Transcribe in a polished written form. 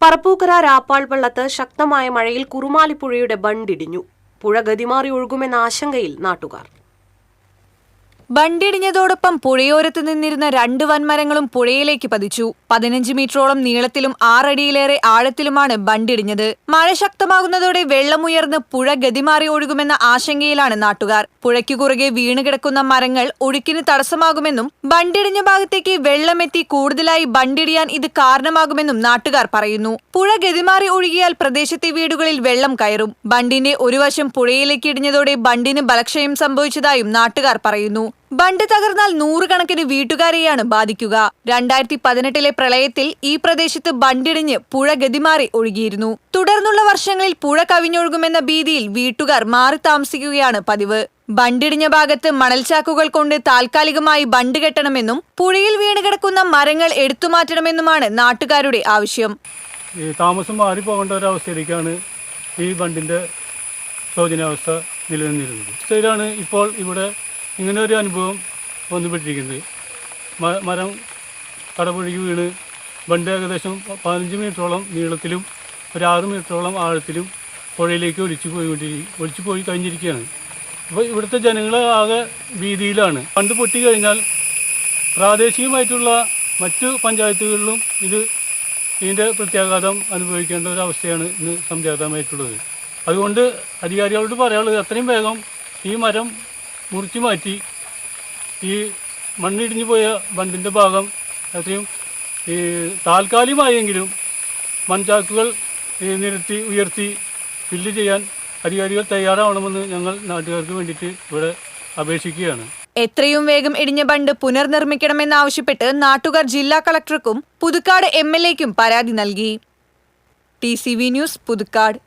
പറപ്പൂക്കര രാപ്പാൾ വള്ളത്ത് ശക്തമായ മഴയിൽ കുറുമാലിപ്പുഴയുടെ ബണ്ടിടിഞ്ഞു. പുഴ ഗതിമാറി ഒഴുകുമെന്ന ആശങ്കയിൽ നാട്ടുകാർ. ബണ്ടിടിഞ്ഞതോടൊപ്പം പുഴയോരത്ത് നിന്നിരുന്ന 2 വൻമരങ്ങളും പുഴയിലേക്ക് പതിച്ചു. 15 മീറ്ററോളം നീളത്തിലും 6 അടിയിലേറെ ആഴത്തിലുമാണ് ബണ്ടിടിഞ്ഞത്. മഴ ശക്തമാകുന്നതോടെ വെള്ളമുയർന്ന് പുഴ ഗതിമാറി ഒഴുകുമെന്ന ആശങ്കയിലാണ് നാട്ടുകാർ. പുഴയ്ക്കു കുറുകെ വീണുകിടക്കുന്ന മരങ്ങൾ ഒഴുക്കിന് തടസ്സമാകുമെന്നും ബണ്ടിടിഞ്ഞ ഭാഗത്തേക്ക് വെള്ളമെത്തി കൂടുതലായി ബണ്ടിടിയാൻ ഇത് കാരണമാകുമെന്നും നാട്ടുകാർ പറയുന്നു. പുഴ ഗതിമാറി ഒഴുകിയാൽ പ്രദേശത്തെ വീടുകളിൽ വെള്ളം കയറും. ബണ്ടിന്റെ ഒരു വശം പുഴയിലേക്ക് ഇടിഞ്ഞതോടെ ബണ്ടിന് ബലക്ഷയം സംഭവിച്ചതായും നാട്ടുകാർ പറയുന്നു. ബണ്ട് തകർന്നാൽ 100 കണക്കിന് വീട്ടുകാരെയാണ് ബാധിക്കുക. 2018 പ്രളയത്തിൽ ഈ പ്രദേശത്ത് ബണ്ടിടിഞ്ഞ് പുഴ ഗതിമാറി ഒഴുകിയിരുന്നു. തുടർന്നുള്ള വർഷങ്ങളിൽ പുഴ കവിഞ്ഞൊഴുകുമെന്ന ഭീതിയിൽ വീട്ടുകാർ മാറി താമസിക്കുകയാണ് പതിവ്. ബണ്ടിടിഞ്ഞ ഭാഗത്ത് മണൽച്ചാക്കുകൾ കൊണ്ട് താൽക്കാലികമായി ബണ്ട് കെട്ടണമെന്നും പുഴയിൽ വീണുകിടക്കുന്ന മരങ്ങൾ എടുത്തുമാറ്റണമെന്നുമാണ് നാട്ടുകാരുടെ ആവശ്യം. താമസം മാറിപ്പോകേണ്ട ഒരവസ്ഥയിലേക്കാണ് ഈ ബണ്ടിന്റെ ശോചനാവസ്ഥ നിലനിന്നിരുന്നത്. ശരിയാണ്, ഇപ്പോൾ ഇവിടെ ഇങ്ങനെ ഒരു അനുഭവം വന്നുപെട്ടിരിക്കുന്നത്. മരം കടപുഴകി വീണ് ബണ്ട് ഏകദേശം 15 മീറ്ററോളം നീളത്തിലും 6 മീറ്ററോളം ആഴത്തിലും പുഴയിലേക്ക് ഒലിച്ചു പോയി കഴിഞ്ഞിരിക്കുകയാണ്. അപ്പോൾ ഇവിടുത്തെ ജനങ്ങൾ ആകെ ഭീതിയിലാണ്. ബണ്ട് പൊട്ടിക്കഴിഞ്ഞാൽ പ്രാദേശികമായിട്ടുള്ള മറ്റു പഞ്ചായത്തുകളിലും ഇതിൻ്റെ പ്രത്യാഘാതം അനുഭവിക്കേണ്ട ഒരു അവസ്ഥയാണ് ഇന്ന് സംജാതമായിട്ടുള്ളത്. അതുകൊണ്ട് അധികാരികളോട് പറയാനുള്ളത് എത്രയും വേഗം ഈ മരം മുറിച്ചു മാറ്റി ഈ മണ്ണിടിഞ്ഞു പോയ ബണ്ടിൻ്റെ ഭാഗം അത്രയും താൽക്കാലികമായെങ്കിലും മൺചാക്കുകൾ നിരത്തി ഉയർത്തി ഫില്ല് ചെയ്യാൻ അധികാരികൾ തയ്യാറാവണമെന്ന് ഞങ്ങൾ നാട്ടുകാർക്ക് വേണ്ടിയിട്ട് ഇവിടെ അപേക്ഷിക്കുകയാണ്. എത്രയും വേഗം ഇടിഞ്ഞ ബണ്ട് പുനർനിർമ്മിക്കണമെന്നാവശ്യപ്പെട്ട് നാട്ടുകാർ ജില്ലാ കളക്ടർക്കും പുതുക്കാട് MLAയ്ക്കും പരാതി നൽകി. TCV news, Puthukkad.